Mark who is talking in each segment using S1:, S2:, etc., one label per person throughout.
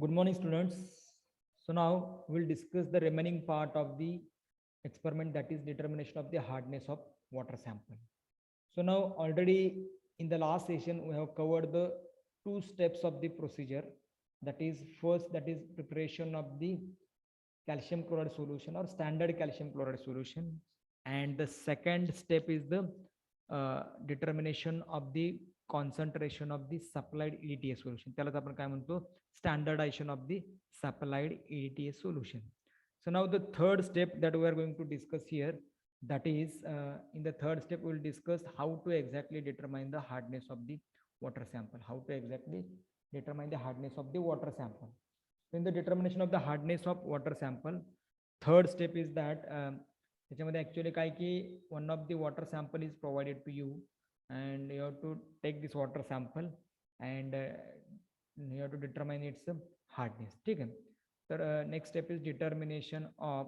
S1: Good morning, students. So now we'll discuss the remaining part of the experiment, that is determination of the hardness of water sample. So now already in the last session we have covered the two steps of the procedure. That is first, that is preparation of the calcium chloride solution or standard calcium chloride solution, and the second step is the determination of the concentration of the supplied EDTA solution. त्यालाच आपण काय म्हणतो, standardization of the supplied EDTA solution. So now the third step that we are going to discuss here, that is in the third step we will discuss how to exactly determine the hardness of the water sample. How to exactly determine the hardness of the water sample. In the determination of the hardness of water sample, third step is that त्याच्यामध्ये actually काय की one of the water sample is provided to you and you have to take this water sample and you have to determine its hardness. ठीक आहे. तर next step is determination of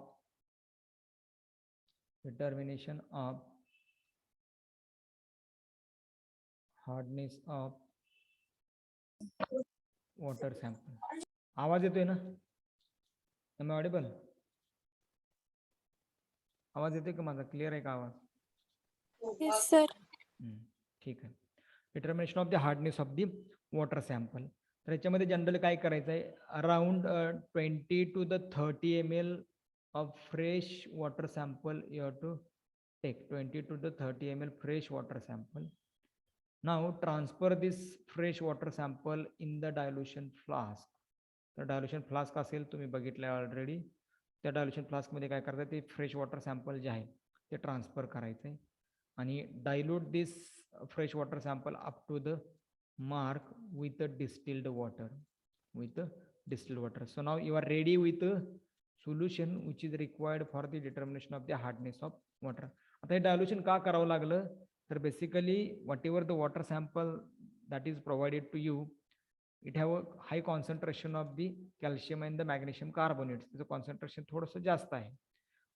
S1: hardness of water sample. आवाज येतोय ना? Am I audible? आवाज येतोय का माझा? क्लिअर आहे का आवाज?
S2: Yes, sir.
S1: ठीक आहे. Determination of the hardness of the water sample. तर याच्यामध्ये जनरली काय करायचं आहे, around 20 to 30 ml of fresh water sample you have to take. 20 to 30 ml fresh water sample. Now transfer this fresh water sample in the dilution flask. तर dilution flask असेल, तुम्ही बघितलं already. त्या डायल्युशन फ्लास्कमध्ये काय करायचं, ते फ्रेश वॉटर सॅम्पल जे आहे ते ट्रान्सफर करायचं आहे आणि dilute this fresh water sample up to the mark with the distilled water. So now you are ready with the solution which is required for the determination of the hardness of water. आता हे dilution का करावं लागलं, तर basically whatever the water sample that is provided to you, it have a high concentration of the calcium and the magnesium carbonates. त्याचं concentration थोडंसं जास्त आहे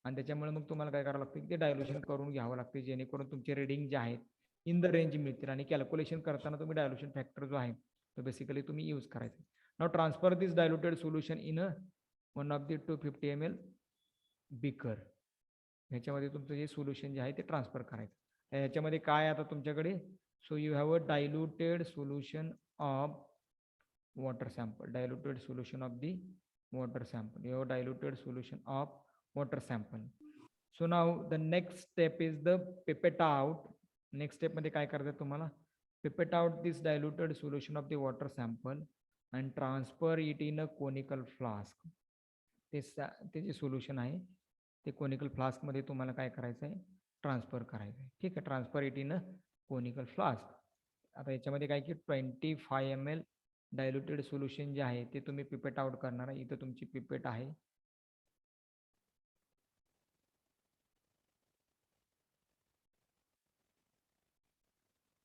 S1: आणि त्याच्यामुळे मग तुम्हाला काय करावं लागतं की ते डायल्युशन करून घ्यावं लागते, जेणेकरून तुमचे रिडिंग जे आहेत इन द रेंज मिळतील. आणि कॅल्क्युलेशन करताना तुम्ही डायल्युशन फॅक्टर जो आहे तो बेसिकली तुम्ही यूज करायचा. Now transfer this diluted solution in a one of the 250 ml beaker. ह्याच्यामध्ये तुमचं जे सोल्युशन जे आहे ते ट्रान्सफर करायचं. ह्याच्यामध्ये काय आता तुमच्याकडे, so you have a diluted solution of water sample. Diluted solution of the water sample. You have diluted solution of water sample. So now the next step is the pipette out. Next step मध्ये काय करायचं तुम्हाला, pipette out this diluted solution of the water sample and transfer it in a conical flask. ते जे solution आहे ते conical flask मध्ये तुम्हाला काय करायचं आहे, ट्रान्सफर करायचं आहे. ठीक आहे. Transfer it in a conical flask. आता याच्यामध्ये काय की 25 ml डायल्युटेड सोल्युशन जे आहे ते तुम्ही पिपेट आउट करणार आहे. इथं तुमची पिपेट आहे.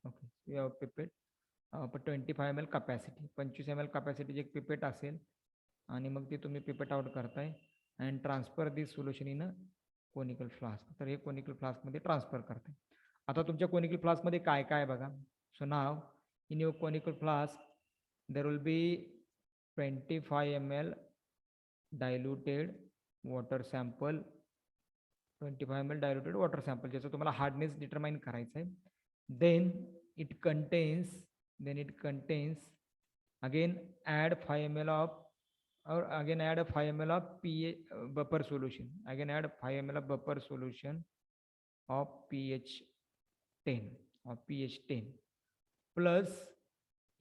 S1: Okay, you have pipette 25 ml capacity. 25 ml कपॅसिटीची एक पिपेट असेल आणि मग ते तुम्ही पिपेट आउट करताय and transfer this solution in a conical flask. तर हे कोनिकल फ्लास्कमध्ये ट्रान्सफर करताय. आता तुमच्या कोनिकल फ्लास्कमध्ये काय काय बघा. So now in your conical flask there will be 25 ml diluted water sample. 25 ml diluted water sample ज्याचं तुम्हाला हार्डनेस डिटरमाइन करायचं आहे. then it contains again add 5 ml of or again add a 5 ml of buffer solution. Again add 5 ml of buffer solution of pH 10 plus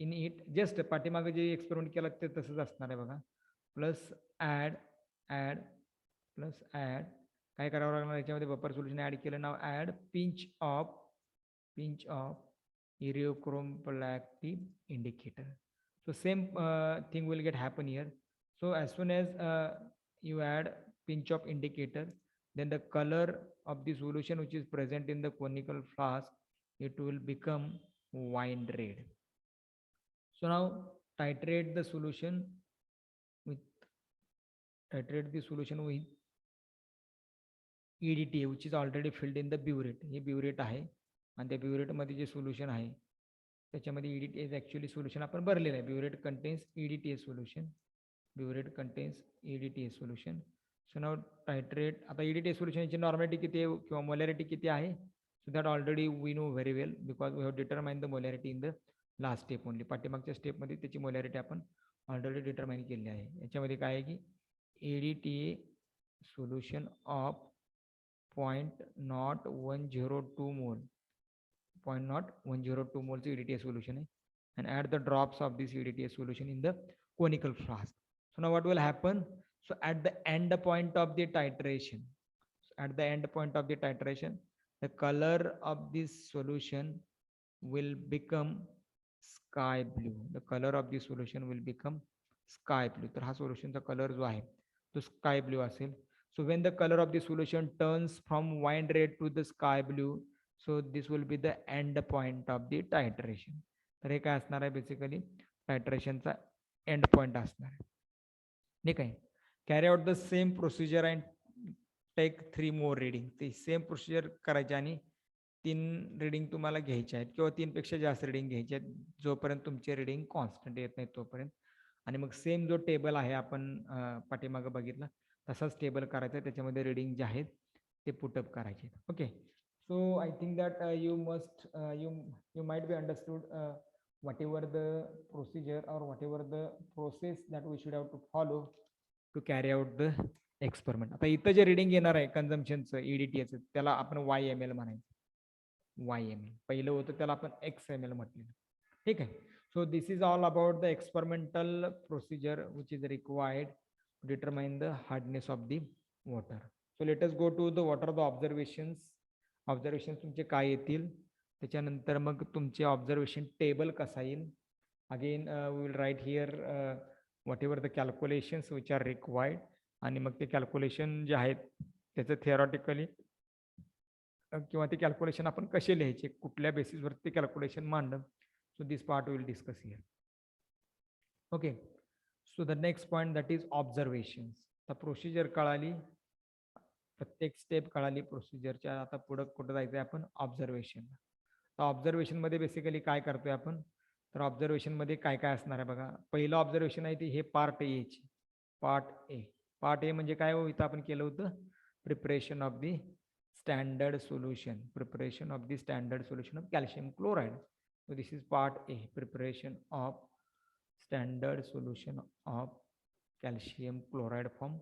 S1: in it just पाठीमागे जे experiment केला ते तसंच असणार आहे बघा. प्लस ॲड काय करावं लागणार याच्यामध्ये, बफर सोल्युशन ॲड केलं. नाव ॲड पिंच ऑफ इरिओक्रोम प्लॅक्टिव indicator. So same thing will get happen here. So as soon as you add pinch of indicator, then the color of the solution which is present in the conical flask, it will become wine red. So now titrate the solution with EDTA which is already filled in the burette. हे burette आहे आणि त्या burette मध्ये जे solution आहे त्याच्यामध्ये EDTA is actually solution आपण भरलेलं आहे. burette contains EDTA solution Burette contains EDTA solution. So now titrate. आता EDTA solution ची नॉर्मॅलिटी किती आहे किंवा मोलॅरिटी किती आहे? So that already we know very well because we have determined the molarity in the last step only. पाठीमागच्या स्टेपमध्ये त्याची मोलॅरिटी आपण ऑलरेडी डिटरमाइन केली आहे. याच्यामध्ये काय आहे की EDTA solution of 0.0102 mole. 0.0102 moles EDTA solution है, and add the drops of this EDTA solution in the conical flask. So now what will happen? So at the end point of the titration, the color of this solution will become sky blue. The color of this solution will become sky blue. तर हा solution चा color जो आहे तो sky blue असेल. So when the color of the solution turns from wine red to the sky blue, so this will be the end point of the titration. तर हे काय असणार आहे बेसिकली टायट्रेशनचा एंड पॉइंट असणार आहे. ठीक आहे. Carry out the same procedure and take 3 more reading. ते सेम प्रोसिजर करायचे आणि 3 रिडिंग तुम्हाला घ्यायचे आहेत किंवा 3 पेक्षा जास्त रिडिंग घ्यायचे आहेत जोपर्यंत तुमचे रिडिंग कॉन्स्टंट येत नाही तोपर्यंत. आणि मग सेम जो टेबल आहे आपण पाठीमागं बघितला तसाच टेबल करायचा आहे, त्याच्यामध्ये रिडिंग जे आहेत ते पुटअप करायचे. Okay. So I think that you might be understood whatever the procedure or whatever the process that we should have to follow to carry out the experiment. आता इथं जे रिडिंग येणार आहे कन्झम्पशनचं EDTAचं त्याला आपण YML म्हणायचं. YML पहिलं होतं त्याला आपण XML म्हटलेलं. ठीक आहे. So this is all about the experimental procedure which is required to determine the hardness of the water. So let us go to the what are the observations. Observation तुमचे काय येतील, त्याच्यानंतर मग तुमचे ऑब्झर्वेशन टेबल कसा येईल. Again we will write here whatever the calculations which are required, आणि मग ते कॅल्क्युलेशन जे आहेत त्याचं थिअरॉटिकली किंवा ते कॅल्क्युलेशन आपण कसे लिहायचे, कुठल्या बेसिसवर ते कॅल्क्युलेशन मांडलं. So this part will discuss here. Okay. So the next point that is observations. आता प्रोसिजर कळाली, प्रत्येक स्टेप कळाली प्रोसिजरच्या. आता पुढं कुठं जायचं आहे आपण ऑब्झर्वेशन. तर ऑब्झर्वेशनमध्ये बेसिकली काय करतोय आपण, तर ऑब्झर्वेशनमध्ये काय काय असणार आहे बघा. पहिलं ऑब्झर्वेशन आहे ती हे पार्ट एची. पार्ट ए म्हणजे काय हो, इथं आपण केलं होतं preparation of the standard solution. Preparation of the standard solution of calcium chloride. So this is part A, preparation of standard solution of calcium chloride form.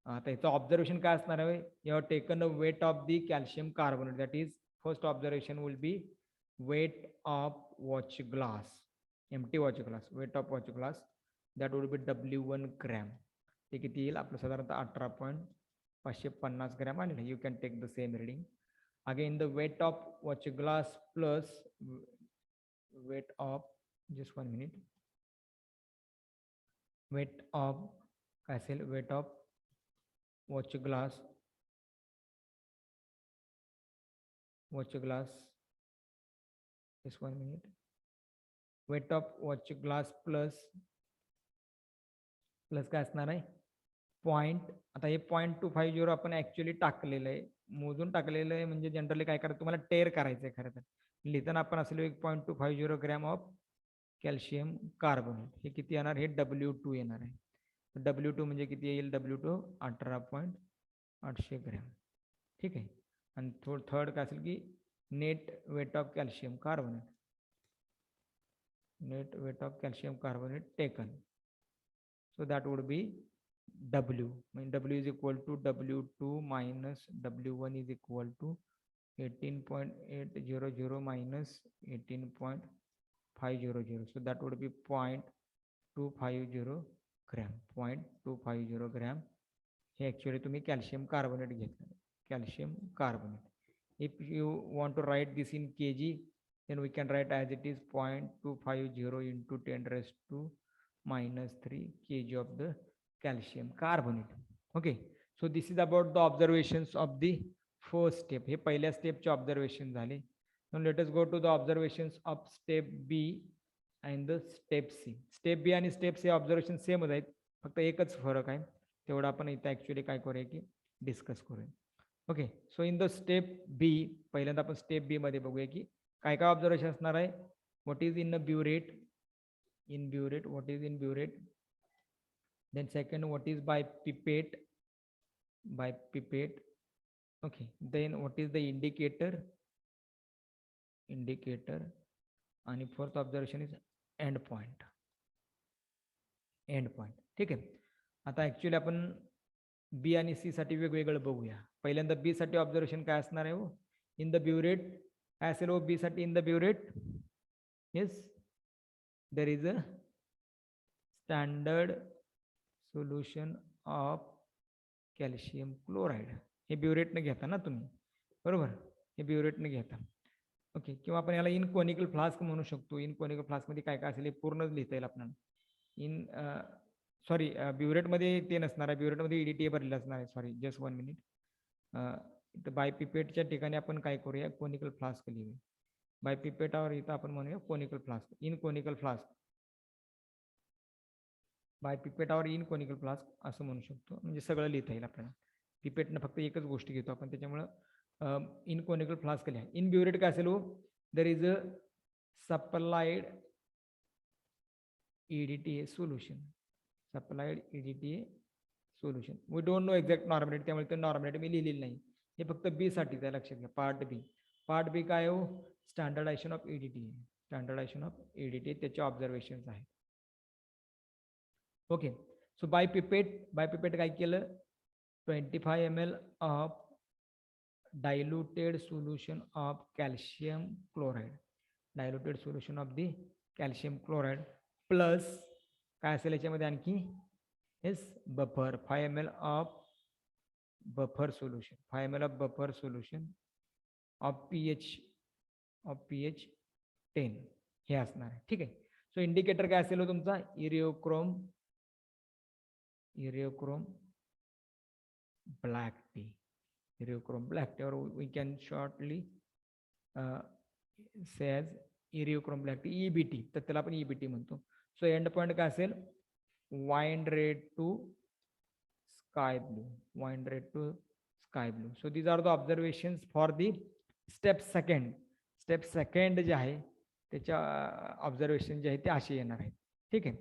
S1: आता याचं ऑब्झर्वेशन काय असणार आहे, you have taken a weight of the calcium carbonate. That is first observation will be weight of watch glass, empty watch glass. Weight of watch glass that would be W1 gram. ते किती येईल आपलं साधारणतः 18.550 gram आलेलं. You can take the same reading. Again the weight of watch glass plus weight of, just 1 minute, weight of काय असेल, weight of watch glass just 1 minute, weight of watch glass plus काय असणार आहे point. आता हे 0.250 आपण actually टाकलेलं आहे, मोजून टाकलेलं आहे. म्हणजे जनरली काय करायचं तुम्हाला टेर करायचं आहे खरं तर. लिहिताना आपण असलो 1.250 ग्रॅम ऑफ कॅल्शियम कार्बोनेट. हे किती येणार, हे W2 येणार आहे. W2 म्हणजे किती येईल, W2 18.800 ग्रॅम. ठीक आहे. आणि थर्ड काय असेल की net weight of calcium carbonate. Net weight of calcium carbonate taken. So that would be W. W is equal to W2 minus W1 is equal to 18.800 minus 18.500. So that would be 0.250 gram. 0.250 gram हे actually तुम्ही calcium carbonate घेतलं. Calcium carbonate. If you want to write this in kg, then we can write as it is 0.250 into 10⁻³ kg of the calcium carbonate. Okay. So this is about the observations of the first step. हे पहिल्या स्टेपचे observation झाले. Now let us go to the observations of step B and the step C. Step B आणि step C observation सेमच आहेत, फक्त एकच फरक आहे. तेवढं आपण इथं ॲक्च्युअली काय करूया की डिस्कस करूया. Okay. So in the step B, पहिल्यांदा आपण स्टेप बी मध्ये बघूया की काय काय ऑब्झर्वेशन असणार आहे. What is in burette. In burette, what is in burette. Then second, what is by pipette? By pipette. Okay. Then what is the indicator? Indicator. आणि fourth observation is end point. End point. ठीक आहे. आता actually आपण बी आणि C साठी वेगवेगळं बघूया. पहिल्यांदा बी साठी ऑब्झर्वेशन काय असणार आहे हो? इन द ब्युरेट काय असेल हो बी साठी? In the burette yes there is a standard solution of calcium chloride. हे ब्युरेटने घेता ना तुम्ही, बरोबर? हे ब्युरेटने घेता. ओके. किंवा आपण याला इन कोनिकल फ्लास्क म्हणू शकतो. इन कोनिकल फ्लास्कमध्ये काय काय असेल हे पूर्णच लिहिता येईल आपल्याला. इन सॉरी ब्युरेटमध्ये ते नसणार आहे. ब्युरेटमध्ये EDTA भरलेलं असणार आहे. Sorry, just 1 minute. इथं बाय पिपेटच्या ठिकाणी आपण काय करूया? कोनिकल फ्लास्क लिहूया. बाय पिपेटावर इथं आपण म्हणूया conical flask. In conical flask. By पिपेटावर इन कोनिकल फ्लास्क असं म्हणू शकतो. म्हणजे सगळं लिहिता येईल आपल्याला. पिपेटनं फक्त एकच गोष्ट घेतो आपण, त्याच्यामुळं इन कोनिकल फ्लास्क लिहा. इन ब्युरेट काय असेल हो? There is a supplied EDTA solution. Supplied EDTA solution. We don't know exact normality, त्यामुळे ते नॉर्मॅलिटी मी लिहिलेली नाही. हे फक्त बी साठीच आहे, लक्षात घ्या. पार्ट बी. पार्ट बी काय हो? Standardization of EDTA. Standardization of EDTA त्याचे ऑब्झर्वेशन्स आहेत. ओके. सो बाय पिपेट काय केलं? 25 ml of diluted solution of calcium chloride. Diluted solution of the calcium chloride plus काय असेल याच्यामध्ये आणखी? Yes, buffer. 5 ml of buffer solution. 5 ml of buffer solution of pH 10 हे असणार आहे. ठीक आहे. सो इंडिकेटर काय असेल हो तुमचा? Eriochrome black T. Eriochrome black T, और we can shortly say as eriochrome black T, EBT. तर त्याला आपण EBT म्हणतो. सो एंड पॉइंट काय असेल? Wine red to sky blue. Wine red to sky blue. So these are the observations for the step second. Step second जे आहे त्याच्या observation जे आहे ते असे येणार आहेत. ठीक आहे.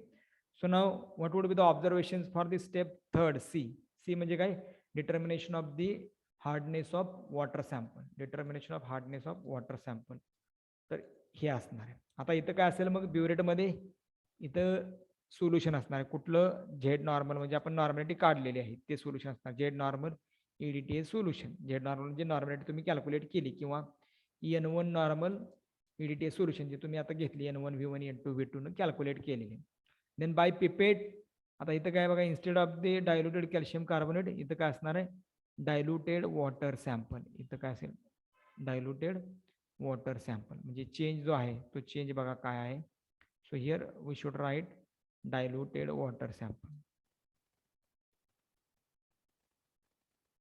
S1: So now what would be the observations for the step third? C म्हणजे काय? Determination of the hardness of water sample. Determination of hardness of water sample. तर हे असणार आहे. आता इथं काय असेल मग ब्युरेटमध्ये? इथं सोल्युशन असणार आहे. कुठलं? झेड नॉर्मल, म्हणजे आपण नॉर्मॅलिटी काढलेली आहे ते सोल्युशन असणार. Z normal EDTA solution. Z normal म्हणजे नॉर्मॅलिटी तुम्ही कॅल्क्युलेट केली, किंवा N1 नॉर्मल EDTA सोल्युशन जे तुम्ही आता घेतली N1 V1 N2 V2 न कॅल्क्युलेट केलेली. Then by pipette. आता इथं काय बघा? Instead of the diluted calcium carbonate इथं काय असणार आहे? Diluted water sample. इथं काय असेल? Diluted water sample. म्हणजे चेंज जो आहे तो चेंज बघा काय आहे. So here we should write diluted water sample.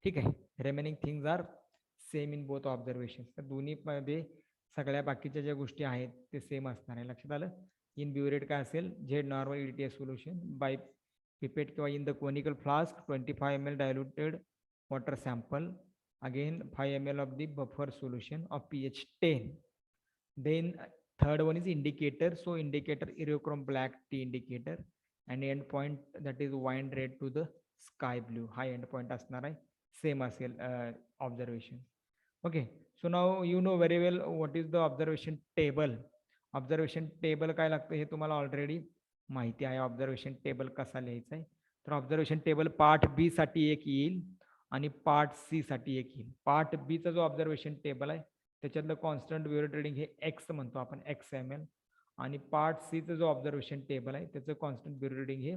S1: ठीक आहे. Remaining things are same in both observation. तर दोन्ही मध्ये सगळ्या बाकीच्या ज्या गोष्टी आहेत ते सेम असणार आहे. लक्षात आलं? इन ब्युरेट काय असेल? Z normal EDTA solution. By pipette किंवा in the conical flask 25 ml diluted water sample. Again 5 ml of the buffer solution of pH 10. Then third one is indicator. So indicator Iriochrome black tea indicator, and end point that is wine red to the sky blue. High end point असणार आहे. Same असेल observation. Okay. So now you know very well what is the observation table. Observation table काय लागतं हे तुम्हाला already माहिती आहे. Observation table कसा लिहायचा आहे? तर ऑब्झर्वेशन टेबल पार्ट बी साठी एक येईल आणि पार्ट सी साठी एक येईल. पार्ट बीचा जो ऑब्झर्वेशन टेबल आहे त्याच्यातलं कॉन्स्टंट ब्युरेट रिडिंग हे एक्स म्हणतो आपण, XML. आणि पार्ट सीचं जो ऑब्झर्वेशन टेबल आहे त्याचं कॉन्स्टंट ब्युरेट रिडिंग हे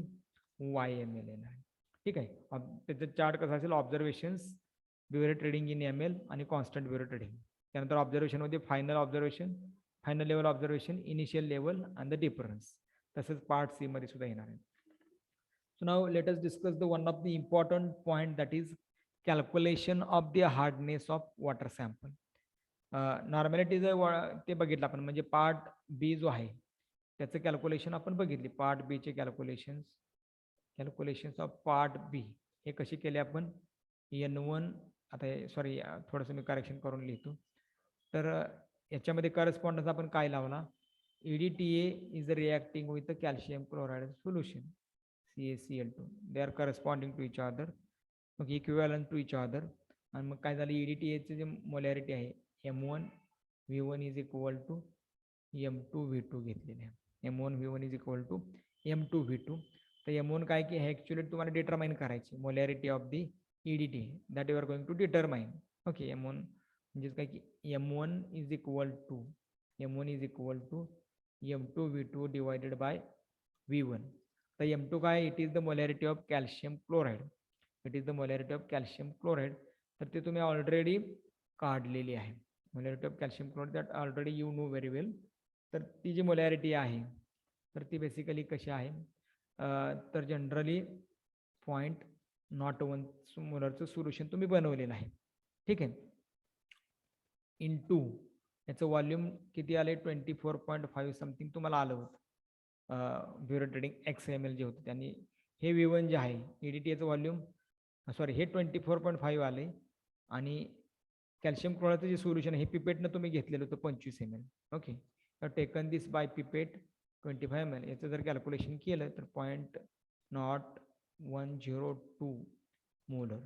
S1: YML येणार आहे. ठीक आहे. त्याचं चार्ट कसं असेल? Observations, burette reading in ML आणि कॉन्स्टंट ब्युरेट रिडिंग. त्यानंतर ऑब्झर्वेशनमध्ये final observation, final level observation, initial level and the difference. तसंच पार्ट सी मध्ये सुद्धा येणार आहे. So now let us discuss the one of the important point that is calculation of the hardness of water sample. Normality जर ते बघितलं आपण, म्हणजे पार्ट बी जो आहे त्याचं कॅल्क्युलेशन आपण बघितली. पार्ट बीचे कॅल्क्युलेशन्स ऑफ पार्ट बी हे कसे केले आपण? N1, आता सॉरी थोडंसं मी करेक्शन करून लिहितो. तर याच्यामध्ये करस्पॉन्डन्स आपण काय लावला? EDTA is reacting with calcium chloride solution. CaCl2. They are corresponding to each other, okay, equivalent to each other. आणि मग काय झालं, EDTA जे मोलॅरिटी आहे M1V1 is equal to M2V2 घेतलेले आहे. M1V1 is equal to M2V2. तर M1 काय की हे ॲक्च्युली तुम्हाला डिटरमाइन करायचे molarity of the EDTA that you are going to determine. Okay, M1 म्हणजेच काय की M1 is equal to M2V2 divided by V1. तर M2 काय, it is the molarity of calcium chloride. It is the molarity of calcium chloride. तर ते तुम्ही already काढलेली आहे. Molarity of calcium chloride that already you know very well. तर ती जी molarity आहे तर ती बेसिकली कशी आहे, तर जनरली 0.01 मोलरचं सोल्युशन तुम्ही बनवलेलं आहे. ठीक आहे. इंटू याचं व्हॉल्यूम किती आले, 24.5 समथिंग तुम्हाला आलं होतं ब्युरोट्रेडिंग XML जे होतं. त्यांनी हे V1 जे आहे EDTAचं व्हॉल्यूम सॉरी हे 24.5 आले आणि कॅल्शियम क्लोराईडचं जे सोल्युशन आहे हे पिपेटनं तुम्ही घेतलेलं होतं 25 ml. ओके, तर taken this by pipette 25 ml. याचं जर कॅल्क्युलेशन केलं तर 0.102 मोलर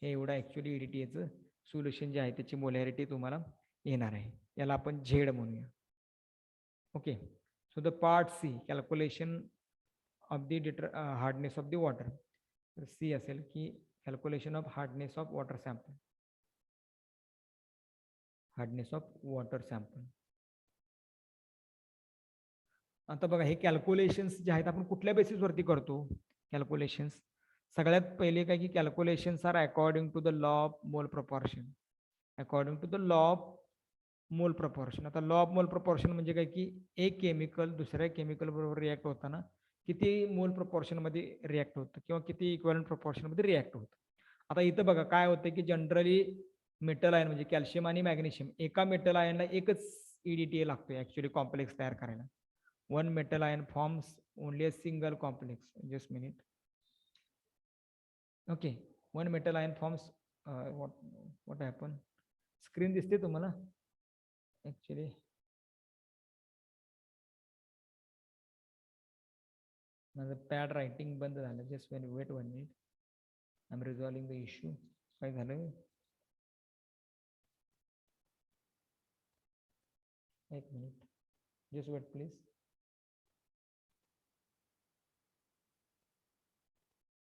S1: हे एवढं ॲक्च्युली EDTAचं सोल्युशन जे आहे त्याची मोलॅरिटी तुम्हाला येणार आहे. याला आपण झेड म्हणूया. Okay, so the part C calculation of the hardness of the water. तर सी असेल की calculation of hardness of water sample. Hardness of water sample. आता बघा हे कॅल्क्युलेशन्स जे आहेत आपण कुठल्या बेसिसवरती करतो कॅल्क्युलेशन्स. सगळ्यात पहिले काय की calculations are according to the law of mole proportion. According to the law of mole proportion. आता लॉ ऑफ मोल प्रपोर्शन म्हणजे काय की एक केमिकल दुसऱ्या केमिकल बरोबर रिॲक्ट होताना किती मोल प्रपोर्शनमध्ये रिॲक्ट होतं किंवा किती इक्वलंट प्रपोर्शनमध्ये रिॲक्ट होतं. आता इथं बघा काय होतं की जनरली मेटल आयन म्हणजे कॅल्शियम आणि मॅग्नेशियम एका मेटल आयनला एकच EDTA लागतो ॲक्च्युली कॉम्प्लेक्स तयार करायला. One metal ion forms only a single complex. Just minute. Okay, one metal ion forms what happen. Screen दिसते तुम्हाला ॲक्च्युली. माझं पॅड रायटिंग बंद झालं. जस्ट वेट 1 मिनिट. I am resolving the issue. काय झालं, एक मिनिट, जस्ट वेट प्लीज.